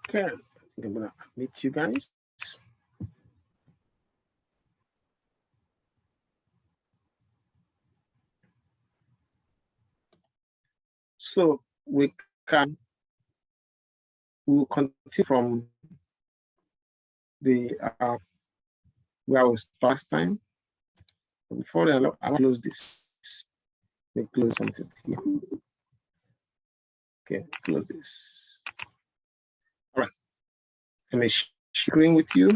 Okay, I'm gonna meet you guys. So we'll continue from the where I was last time. Before then, I want to close this. Let me close something here. Okay, close this. All right. Can I screen with you?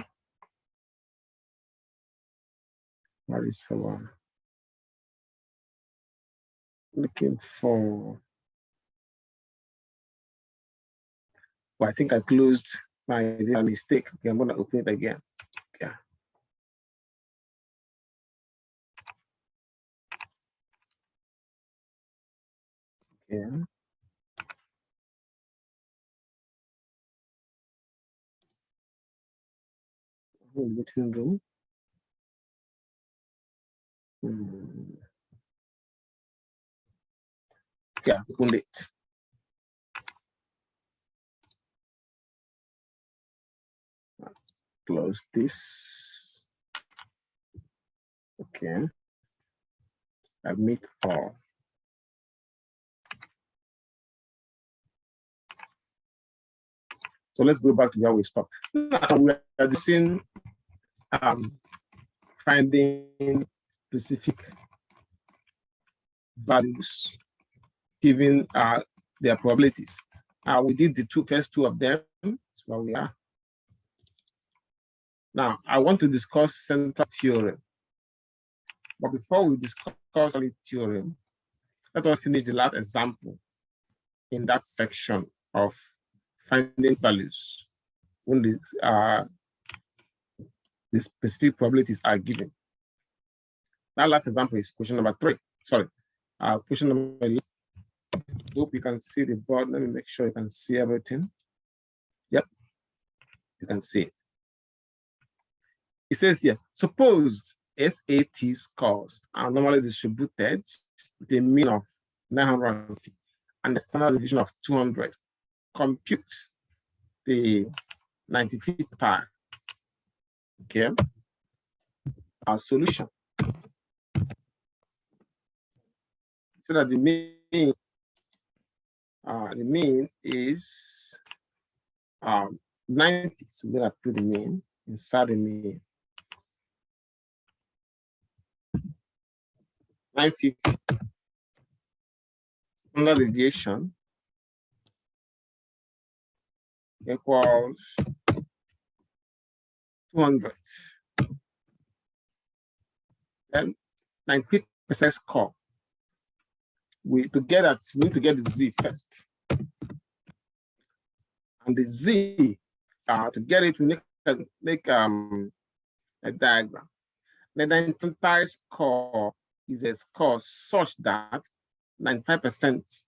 Where is the one? Looking for. Well, I think I closed my mistake. Okay, I'm going to open it again. Yeah. Yeah. Meeting room. Yeah, open it. Close this. Okay. Admit all. So let's go back to where we stopped. Now we are discussing finding specific values given their probabilities. We did the first two of them. That's where we are. Now, I want to discuss central theorem. But before we discuss the theorem, let us finish the last example in that section of finding values when the specific probabilities are given. That last example is question number 3. Sorry, question number 11. Hope you can see the board. Let me make sure you can see everything. Yep, you can see it. It says here, suppose SAT scores are normally distributed with a mean of 950 and a standard deviation of 200. Compute the 95th part. Okay. Our solution. So that the mean is 90. So we're gonna put the mean inside the mean. 950. Standard deviation equals 200. Then 95% score. We need to get the Z first. And the Z, to get it, we make a diagram. The 95th score is a score such that 95%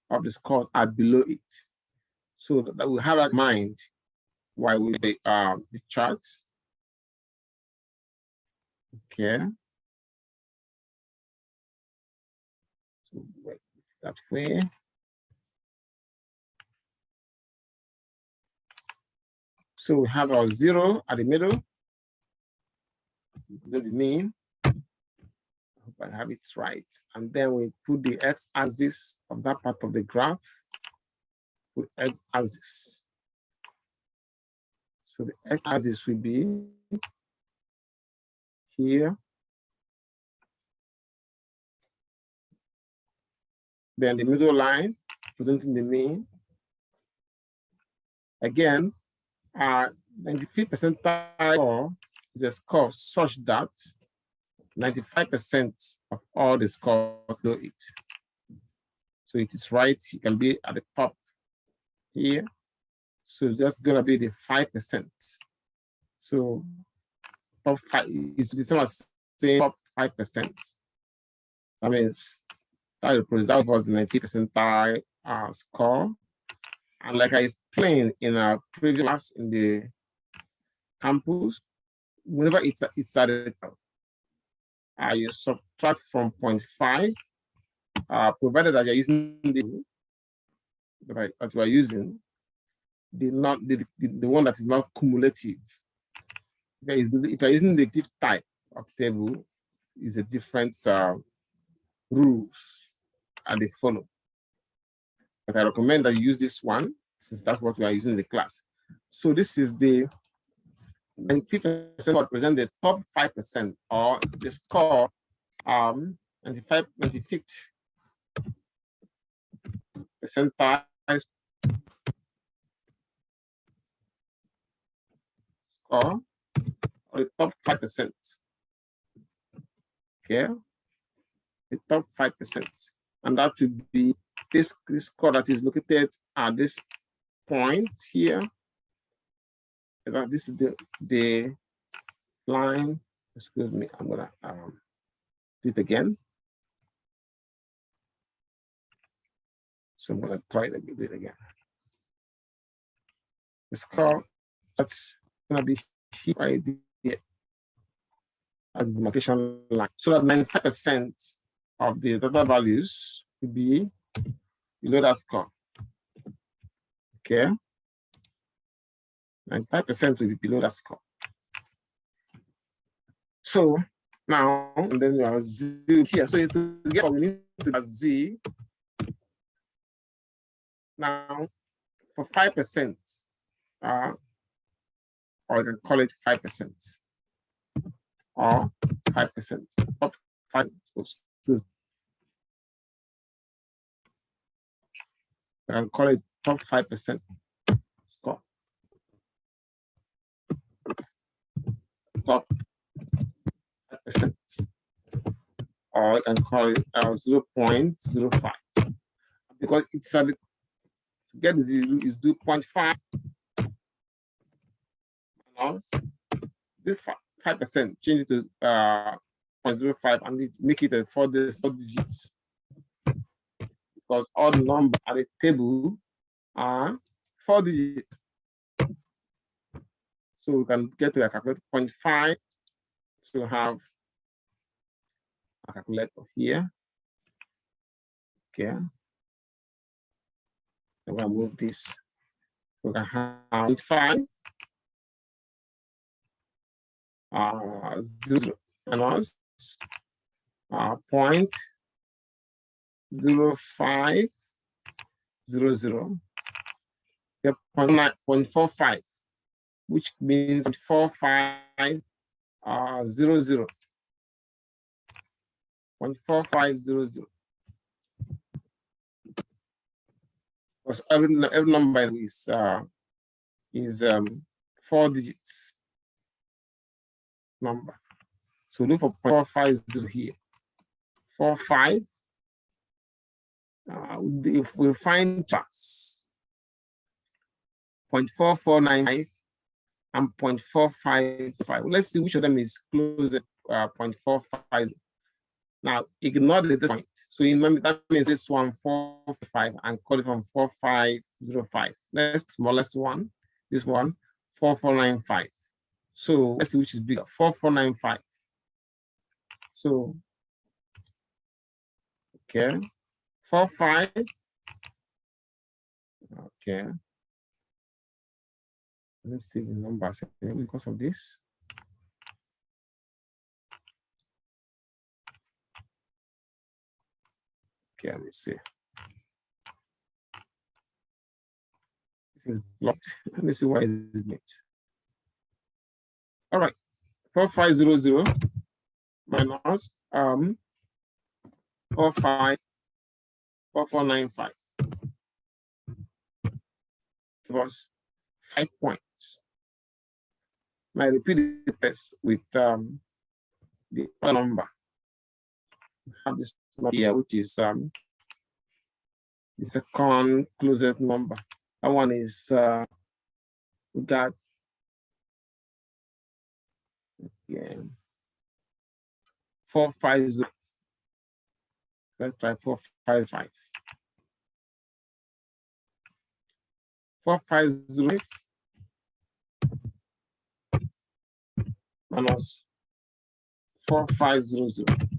of the scores are below it. So that we have that in mind while we the charts. Okay. So that way. So we have our 0 at the middle. Do the mean. I hope I have it right. And then we put the x-axis of that part of the graph. Put x-axis. So the x-axis will be here. Then the middle line presenting the mean. Again, 95th percentile is a score such that 95% of all the scores do it. So it is right, you can be at the top here. So that's gonna be the 5%. So top 5 is the same as saying top 5%. That means that was the 90th percentile score. And like I explained in our previous class in the campus, whenever it's at the top, you subtract from 0.5, provided that you're using the that you are using, the one that is not cumulative. If you're using the div type of table, is a different rules and they follow. But I recommend that you use this one since that's what we are using in the class. So this is the 95% represent the top 5% or the score 95th percentile score or the top 5%. Okay, the top 5%, and that would be this score that is located at this point here. This is the line. Excuse me, I'm gonna do it again. So I'm gonna try to do it again. The score that's gonna be here right here at the demarcation line. So that 95% of the data values will be below that score. Okay. 95% will be below that score. So now, and then we have Z here. So to get we need to have Z. Now, for 5%, or you can call it 5%, or 5%, top 5%. You can call it top 5% score. Top 5%, or you can call it 0.05, because it's a to get the 0 is 0.5. This 5% change it to 0.05 and make it a 4 digits, because all the numbers at the table are 4 digits. So we can get to a calculator 0.5. So have a calculator here. Okay. I'm gonna move this. We can have 0.5. 0 and 0.0500. 0.45, which means 4500. 0.4500. Because every number is 4 digits number. So look for 0.450 here. 45. If we find charts 0.4495 and 0.455. Let's see which of them is closer. 0.45. Now ignore the point. So remember that means this one 455 and call it from 4505. Let's smallest one. This one 4495. So let's see which is bigger. 4495. So okay, 45. Okay. Let's see the numbers because of this. Okay, let me see. This is blocked. Let me see why it is blocked. All right, 4500 minus 4495. It was 5 points. Now I repeat the test with the other number. I have this number here, which is the second closest number. That one is we got 450. Let's try 455. 450 minus 4500.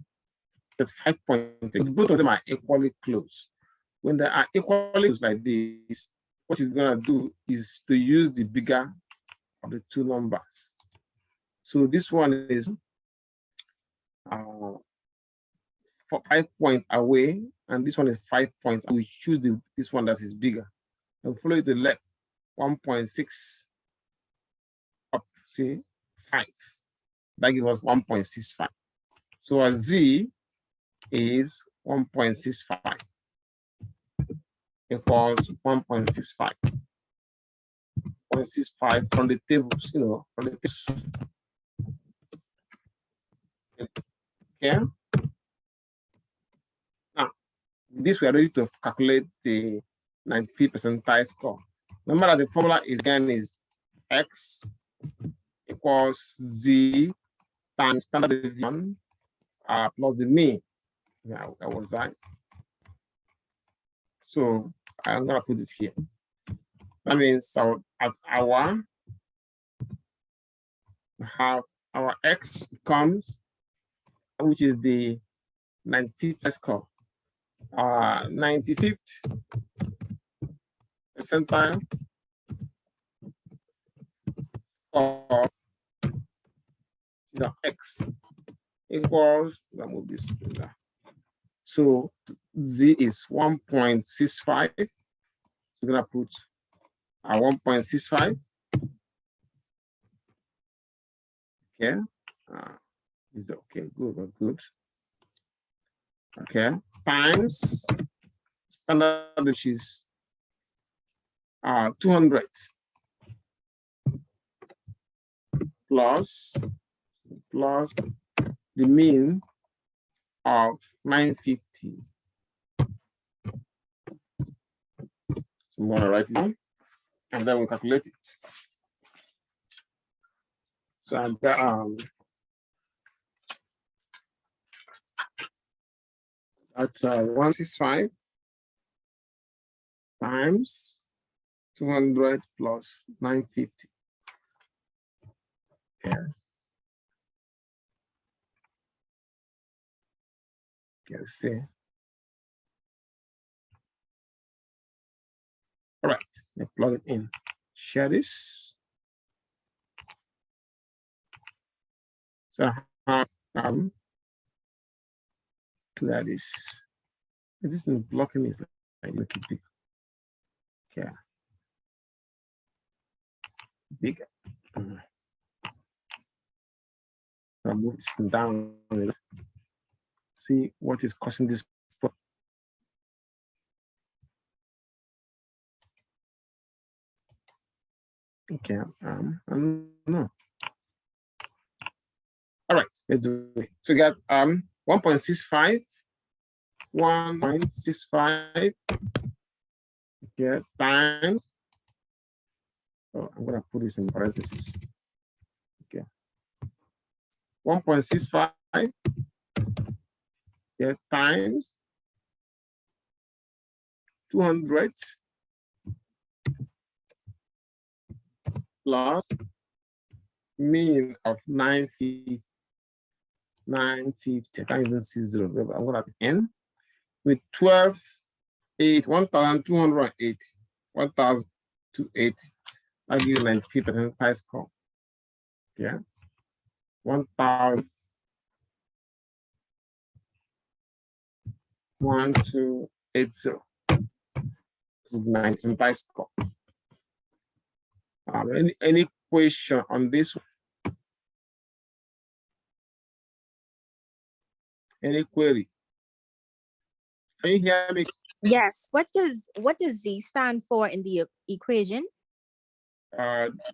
That's 5 points. Both of them are equally close. When they are equally close like this, what you're gonna do is to use the bigger of the two numbers. So this one is 5 points away, and this one is 5 points. We choose this one that is bigger, and follow it to the left. 1.6 up, see 5. That gives us 1.65. So our Z is 1.65 equals 1.65. 0.65 from the tables, from the tables. Okay. Now, this we are ready to calculate the 95th percentile score. Remember that the formula is X equals Z times standard deviation plus the mean. Yeah, that was that. So I'm gonna put it here. That means so at our have our X comes, which is the 95th score. 95th percentile score is X equals, let me move this. So Z is 1.65. So we're gonna put 1.65. Okay. Is okay, good. Okay. Times standard, which is 200 plus the mean of 950. So I'm going to write it down and then we'll calculate it. So I've got that's 165 times 200 plus 950. Okay. Okay, see. All right, let's plug it in. Share this. So clear this. This isn't blocking it. I make it big. Okay. Bigger. I'll move this down. See what is causing this. Okay, I don't know. All right, let's do it. So we got 1.65, 1.65, okay, times. Oh, I'm gonna put this in parentheses. Okay, 1.65, okay, times 200 plus mean of 950. 950. I can't even see 0. I'm gonna end with 12, 8, 1,280. 1,280. I'll give you 95th percentile score. Yeah. 1,1280. This is 90th percentile score. Any question on this one? Any query? Can you hear me? Yes. What does Z stand for in the equation?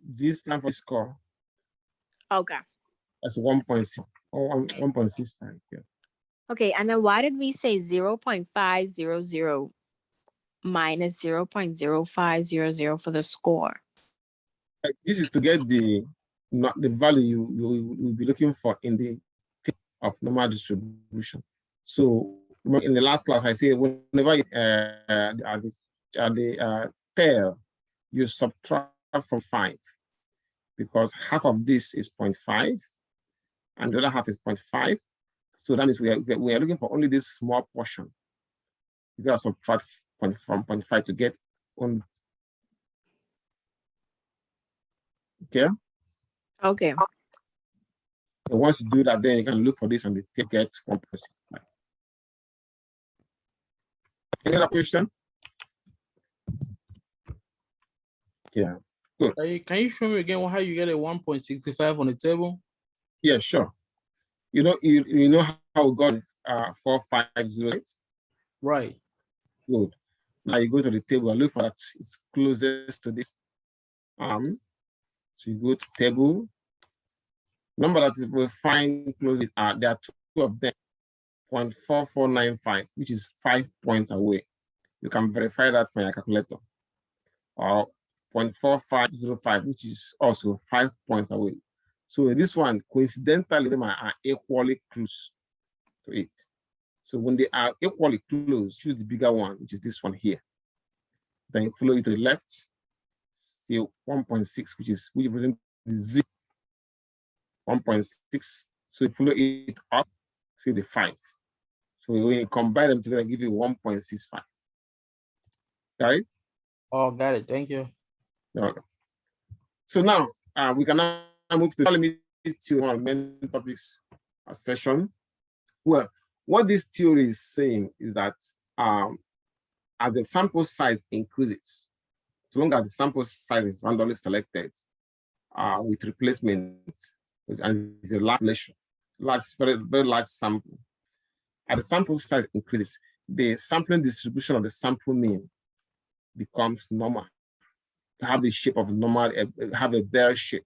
This stands for score. Okay. That's 1.6 or 1.65. Yeah. Okay, and then why did we say 0.500 minus 0.0500 for the score? This is to get the value you will be looking for in the of normal distribution. So in the last class, I say whenever at the tail, you subtract from 5 because half of this is 0.5 and the other half is 0.5. So that means we are looking for only this small portion. You gotta subtract from 0.5 to get on Okay. Okay. And once you do that, then you can look for this and the get 1.65. Any other question? Yeah. Good. Can you show me again how you get a 1.65 on the table? Yeah, sure. You know how we got 450. Right. Good. Now you go to the table and look for that it's closest to this. So you go to table. Number that is we find close it are there are two of them, 0.4495, which is 5 points away. You can verify that from your calculator. Or 0.4505, which is also 5 points away. So this one, coincidentally, they are equally close to it. So when they are equally close, choose the bigger one, which is this one here. Then follow it to the left, see 1.6, which represents the Z. 1.6. So you follow it up, see the 5. So when you combine them together, give you 1.65. Got it? Oh, got it. Thank you. Okay. So now we can now move to limit to our main topics session. Well, what this theory is saying is that as the sample size increases, so long as the sample size is randomly selected with replacement, and it's a large, very, very large sample, as the sample size increases, the sampling distribution of the sample mean becomes normal. Have the shape of normal, have a bear shape.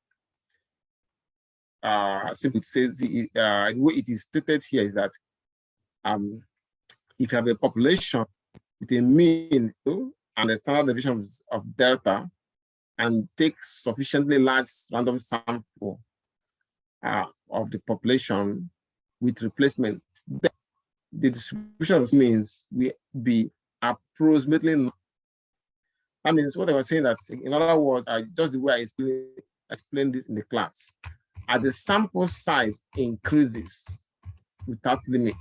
Simply says the way it is stated here is that if you have a population with a mean and a standard deviation of delta and take sufficiently large random sample of the population with replacement, then the distribution of means will be approximately. That means what I was saying that, in other words, just the way I explained this in the class, as the sample size increases without limit,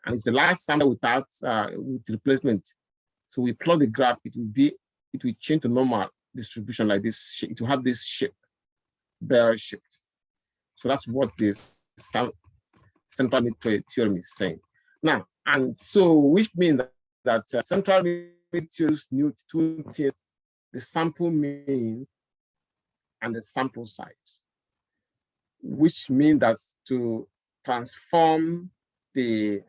and it's the last sample without with replacement. So we plot the graph, it will change to normal distribution like this. It will have this shape, bear shaped. So that's what this central limit theorem is saying. Now, and so which means that central limit theorems knew two things: the sample mean and the sample size, which means that to transform the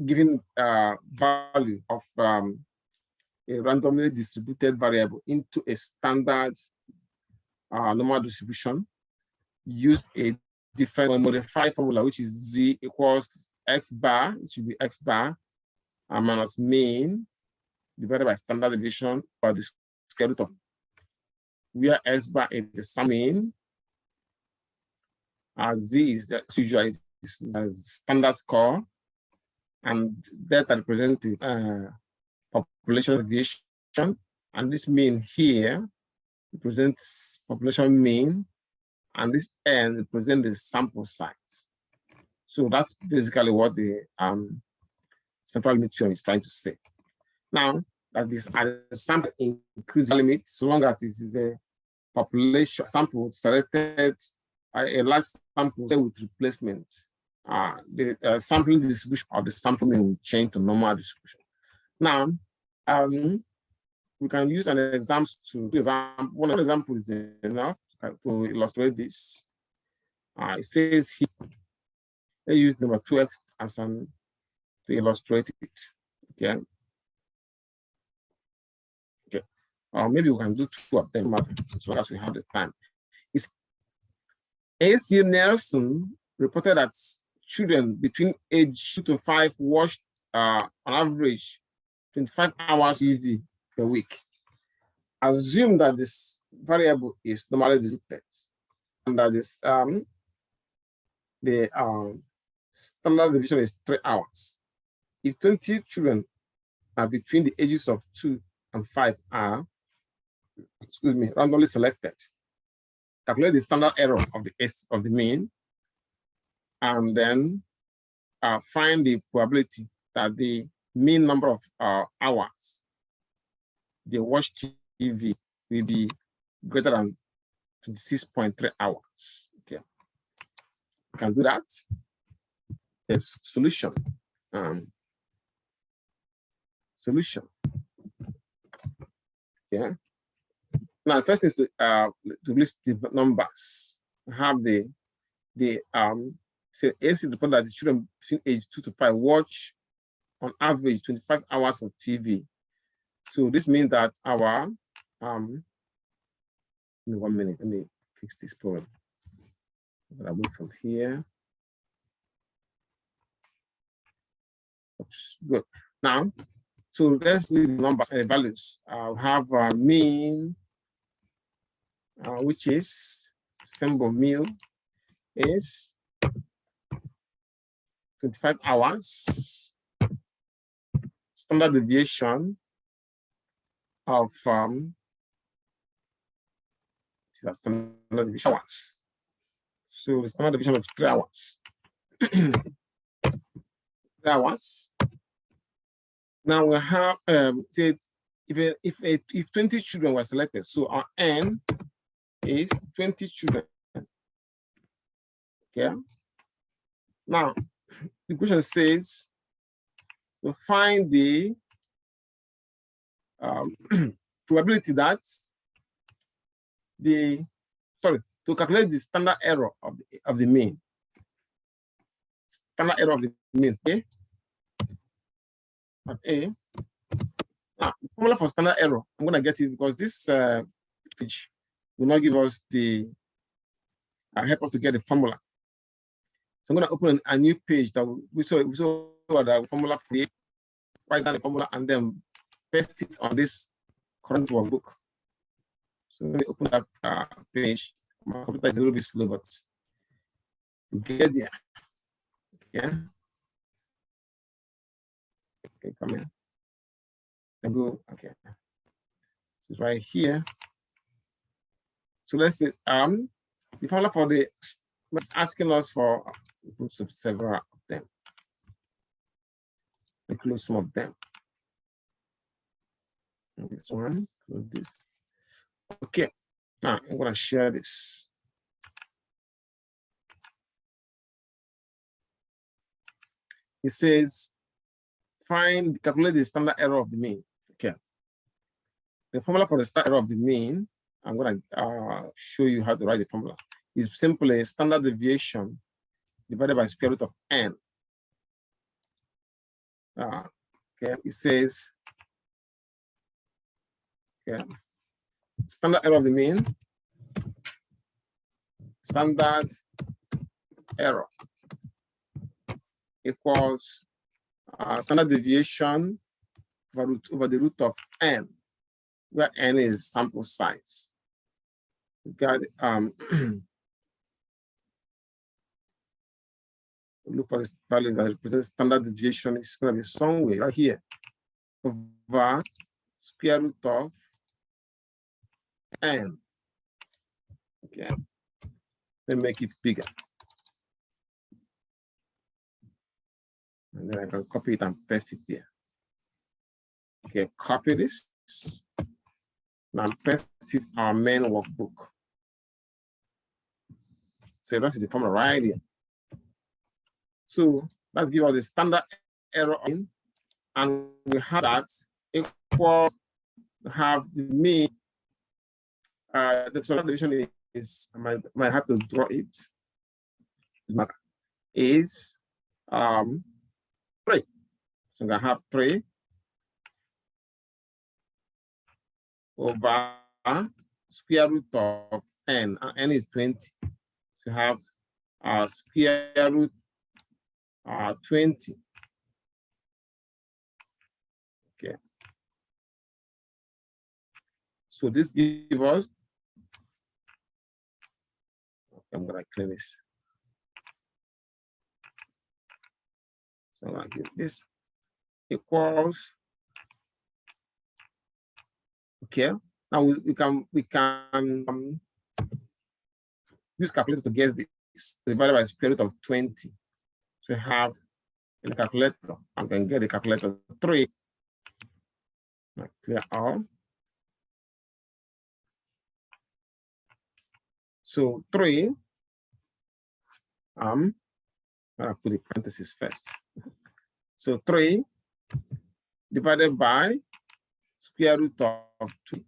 given value of a randomly distributed variable into a standard normal distribution, use a different modified formula, which is Z equals X bar. It should be X bar minus mean divided by standard deviation or the square root of, where X bar is the sum mean, Z is the usual standard score, and delta represents population deviation, and this mean here represents population mean, and this n represents the sample size. So that's basically what the central limit theorem is trying to say. Now, that this as a sample increase limit, so long as this is a population sample selected, a large sample with replacement, the sampling distribution of the sample mean will change to normal distribution. Now, we can use an example one example is enough to illustrate this. It says here, I use number 12 as to illustrate it. Okay. Okay. Or maybe we can do two of them as long as we have the time. A.C. Nelson reported that children between age 2 to 5 watched on average 25 hours EV per week. Assume that this variable is normally distributed and that this the standard deviation is 3 hours. If 20 children are between the ages of 2 and 5 are, randomly selected, calculate the standard error of the mean, and then find the probability that the mean number of hours they watch TV will be greater than 26.3 hours. Okay, you can do that. Yes, solution. Solution. Okay. Now, first is to list the numbers. Have the say AC report that the children between age 2 to 5 watch on average 25 hours of TV. So this means that our give me 1 minute. Let me fix this problem. I move from here. Oops, good. Now, so let's leave the numbers and the values. I'll have a mean, which is symbol meal is 25 hours. Standard deviation of standard deviation hours. So the standard deviation of 3 hours. 3 hours. Now we have said if 20 children were selected, so our N is 20 children. Okay. Now the question says, so find the probability that to calculate the standard error of the mean. Standard error of the mean. Okay. At A. Now, the formula for standard error, I'm going to get it because this page will not give us the help us to get the formula. So I'm going to open a new page that we saw the formula for it, write down the formula, and then paste it on this current workbook. So let me open that page. My computer is a little bit slow, but we get there. Yeah. Okay, come here. And go. Okay. It's right here. So let's say the formula for the was asking us for several of them. Include some of them. This one, include this. Okay. Now I'm gonna share this. It says, calculate the standard error of the mean. Okay. The formula for the standard error of the mean, I'm going to show you how to write the formula. It's simply standard deviation divided by square root of n. Okay, it says, okay, standard error of the mean, standard error equals standard deviation over the root of n, where n is sample size. We got look for the value that represents standard deviation. It's going to be somewhere right here over square root of n. Okay, let me make it bigger. And then I can copy it and paste it there. Okay, copy this. Now paste it in our main workbook. So that's the formula right here. So let's give us the standard error in, and we have that equal have the mean. The standard deviation is I might have to draw it. Is 3. So I'm gonna have 3 over square root of n, and n is 20. So have square root 20. Okay. So this gives us, I'm gonna clear this. So I'm gonna give this equals. Okay. Now we can use calculator to guess this divided by square root of 20. So we have in the calculator, I can get the calculator 3. Clear all. So 3, I'll put the parentheses first. So 3 divided by square root of 2.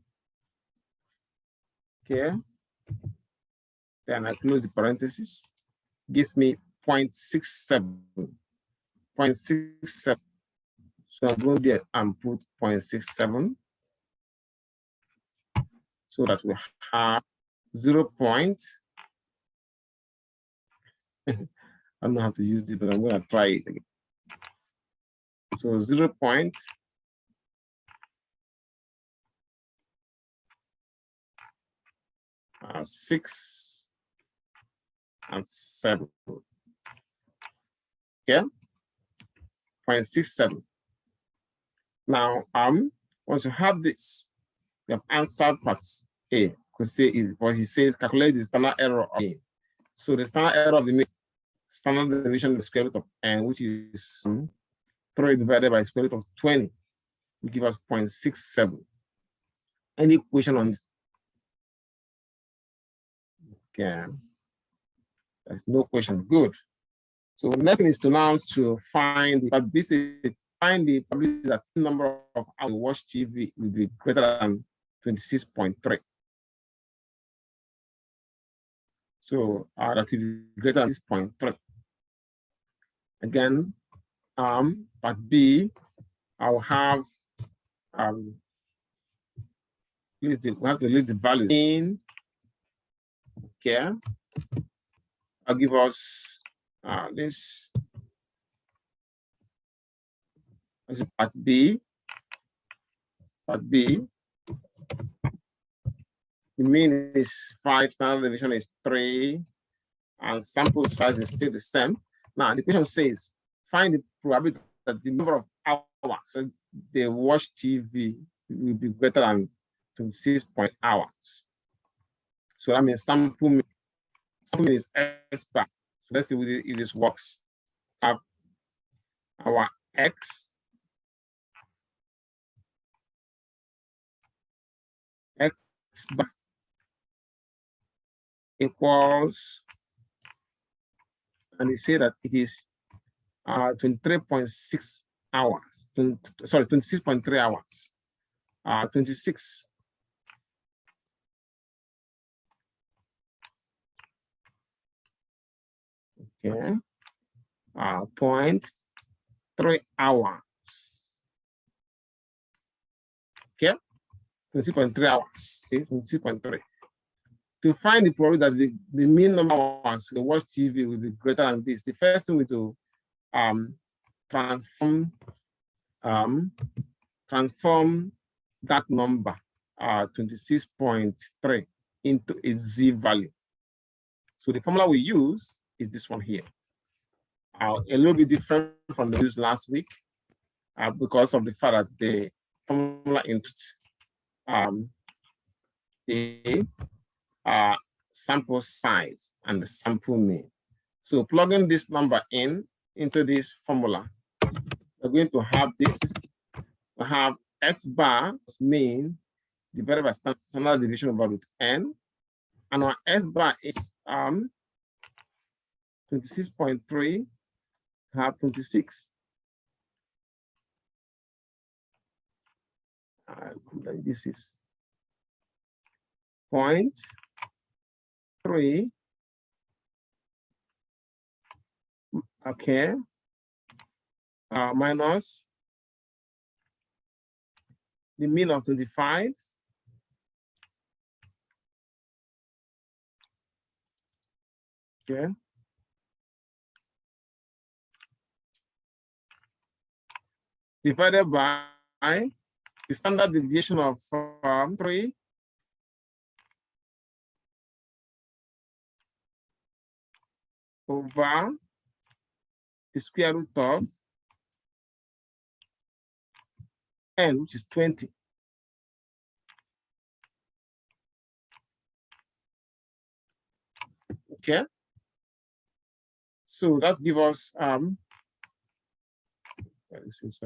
Okay. Then I close the parentheses. Gives me 0.67. 0.67. So I'm going there and put 0.67. So that we have 0. I don't know how to use it, but I'm going to try it again. So 0. 6 and 7. Okay, 0.67. Now, once you have this, you have answered part A. Because say is what he says, calculate the standard error of A. So the standard error of the standard deviation of the square root of n, which is 3 divided by square root of 20, will give us 0.67. Any question on this? Okay. There's no question. Good. So next thing is to now to find the probability that the number of hours watch TV will be greater than 26.3. So that will be greater than 6.3. Again, part B, I'll have we have to list the value in. Okay. I'll give us this is part B. Part B. The mean is 5, standard deviation is 3, and sample size is still the same. Now the question says, find the probability that the number of hours so they watch TV will be greater than 26 hours. So that means sample mean is S bar. So let's see if this works. Have our X bar equals, and they say that it is 23.6 hours. 26.3 hours. 26. Okay. 0.3 hours. Okay. 26.3 hours. See, 26.3. To find the probability that the mean number of hours to watch TV will be greater than this, the first thing we do transform that number 26.3 into a z value. So the formula we use is this one here. A little bit different from the use last week because of the fact that the formula includes the sample size and the sample mean. So plugging this number into this formula, we're going to have this. We have X bar mean divided by standard deviation over root n, and our S bar is 26.3. Have 26. This is 0.3. Okay. Minus the mean of 25. Okay. Divided by the standard deviation of 3 over the square root of n, which is 20. Okay. So that gives us this is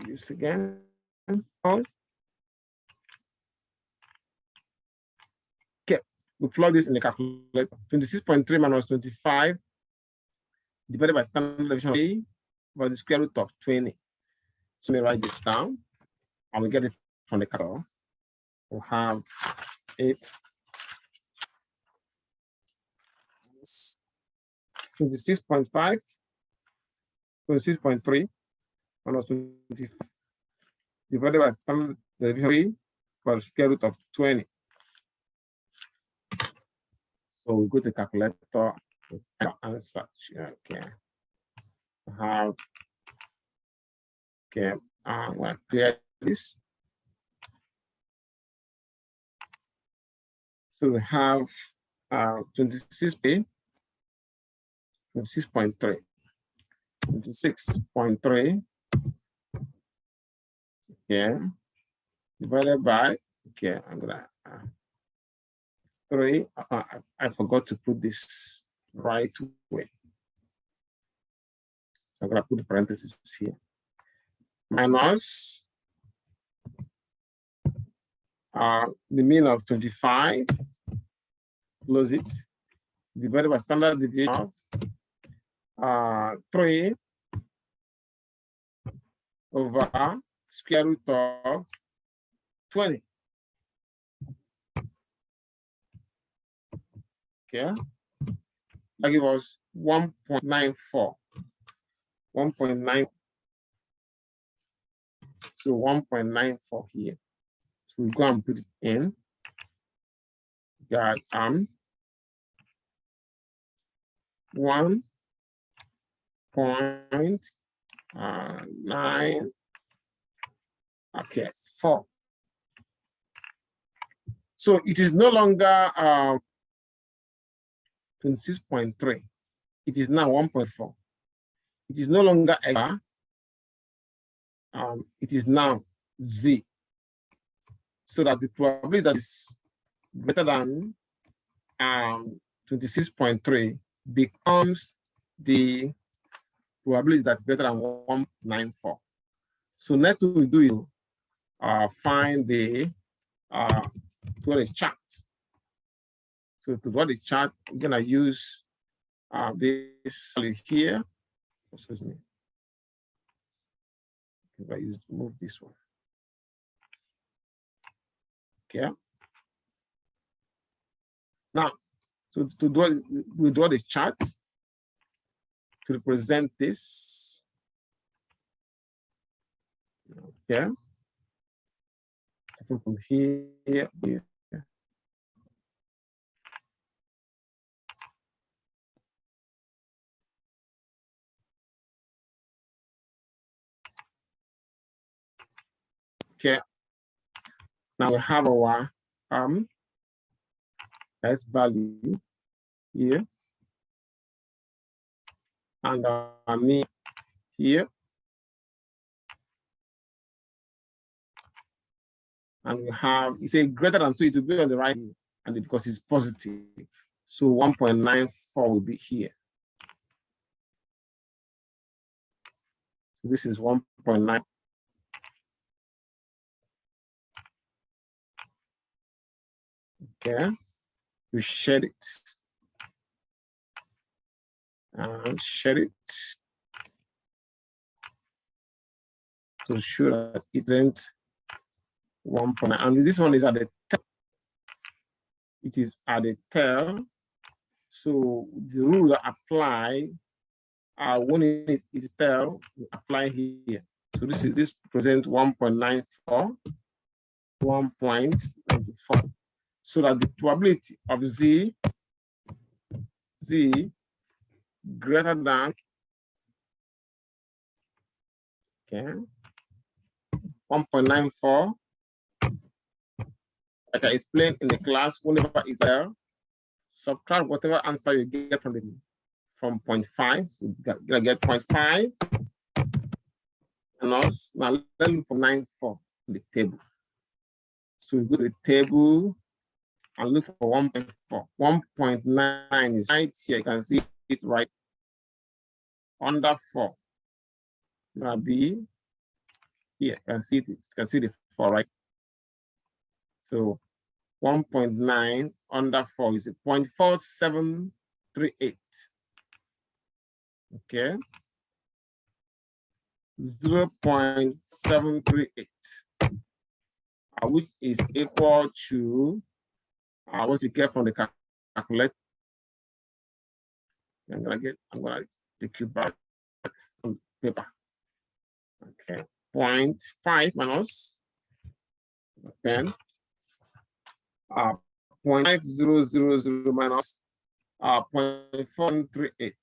this again. we plug this in the calculator. 26.3 minus 25 divided by standard deviation of A by the square root of 20. So let me write this down, and we get it from the calculator. We'll have 8 26.5, 26.3 minus 20 divided by standard deviation of A by the square root of 20. So we go to calculator and such. Okay. Have okay. We'll clear this. So we have 26.3. 26.3. Okay. Divided by, okay, I'm gonna 3. I forgot to put this right way. So I'm gonna put the parentheses here. Minus the mean of 25, close it, divided by standard deviation of 3 over square root of 20. Okay, that gives us 1.94. 1.9. So 1.94 here. So we go and put it in. Got 1.9. Okay, 4. So it is no longer 26.3. It is now 1.4. It is no longer extra. It is now Z. So that the probability that is greater than 26.3 becomes the probability that's greater than 194. So next we do is find the to the chart. So to draw the chart, I'm gonna use this value here. Excuse me. If I move this one. Okay. Now, so we draw the chart to represent this. Okay. Starting from here. Okay. Now we have our S value here and our mean here. And we have, it's a greater than, so it will be on the right, and because it's positive. So 1.94 will be here. So this is 1.9. Okay, we shade it. And shade it to show that it isn't 1.9. And this one is at the tail. It is at the tail. So the rule that apply when it is tail, we apply here. So this presents 1.94, 1.94. So that the probability of Z greater than, okay, 1.94. Like I explained in the class, whenever it's there, subtract whatever answer you get from 0.5. So you're gonna get 0.5. And also, now let's look for 94 in the table. So we go to the table and look for 1.4. 1.9 is right here. You can see it right under 4. It's gonna be here. You can see it. You can see the 4, right? So 1.9 under 4 is 0.4738. Okay. 0.738, which is equal to what you get from the calculator. I'm gonna take you back on paper. Okay, 0.5 minus 10. 0.5000 minus 0.438.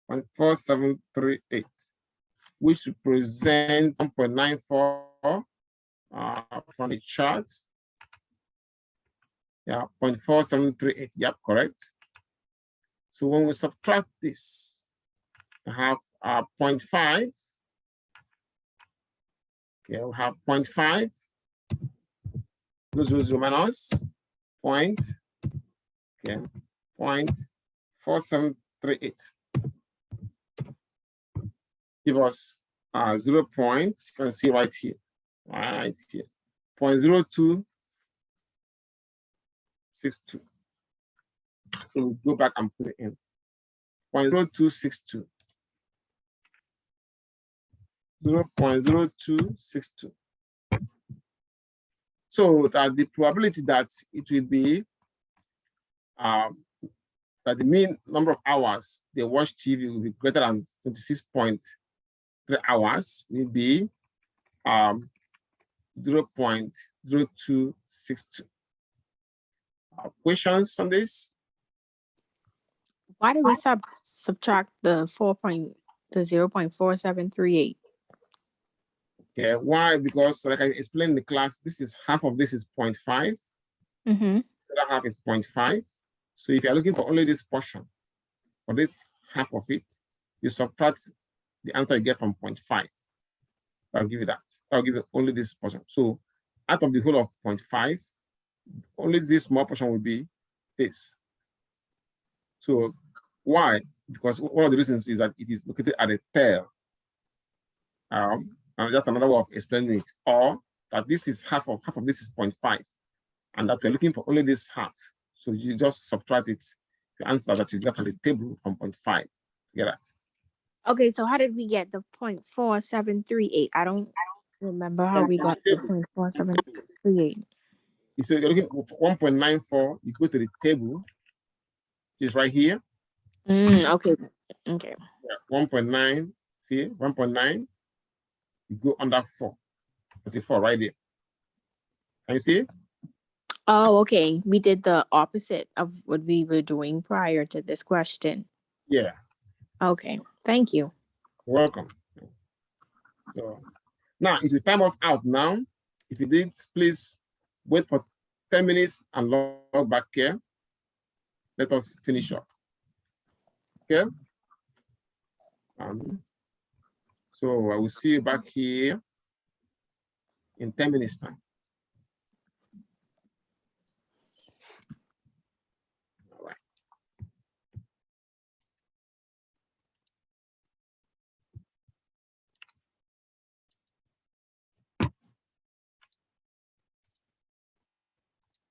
0.4738, which represents 1.94 from the chart. Yeah, 0.4738. Yep, correct. So when we subtract this, we have 0.5. Okay, we have 0.5. 0.00 minus point. Okay, 0.4738. Give us 0 point. You can see right here. 0.0262. So we go back and put it in 0.0262. 0.0262. So that the probability that it will be that the mean number of hours they watch TV will be greater than 26.3 hours will be 0.0262. Questions on this? Why did we subtract the 0.4738? Okay, why? Because like I explained in the class, this is half of this is 0.5. Mm-hmm. The other half is 0.5. So if you're looking for only this portion, for this half of it, you subtract the answer you get from 0.5. I'll give you that. I'll give you only this portion. So out of the whole of 0.5, only this small portion will be this. So why? Because one of the reasons is that it is located at the tail. And just another way of explaining it, or that this is half of this is 0.5, and that we're looking for only this half. So you just subtract it, the answer that you get from the table from 0.5. Get that? Okay, so how did we get the 0.4738? I don't remember how we got the 0.4738. So you're looking for 1.94, you go to the table, which is right here. Okay. Okay. Yeah, 1.9, see, 1.9, you go under 4. That's a 4 right there. Can you see it? Oh, okay. We did the opposite of what we were doing prior to this question. Yeah. Okay. Thank you. Welcome. So now, if you time us out now, if you did, please wait for 10 minutes and log back here. Let us finish up. Okay. So I will see you back here in 10 minutes time.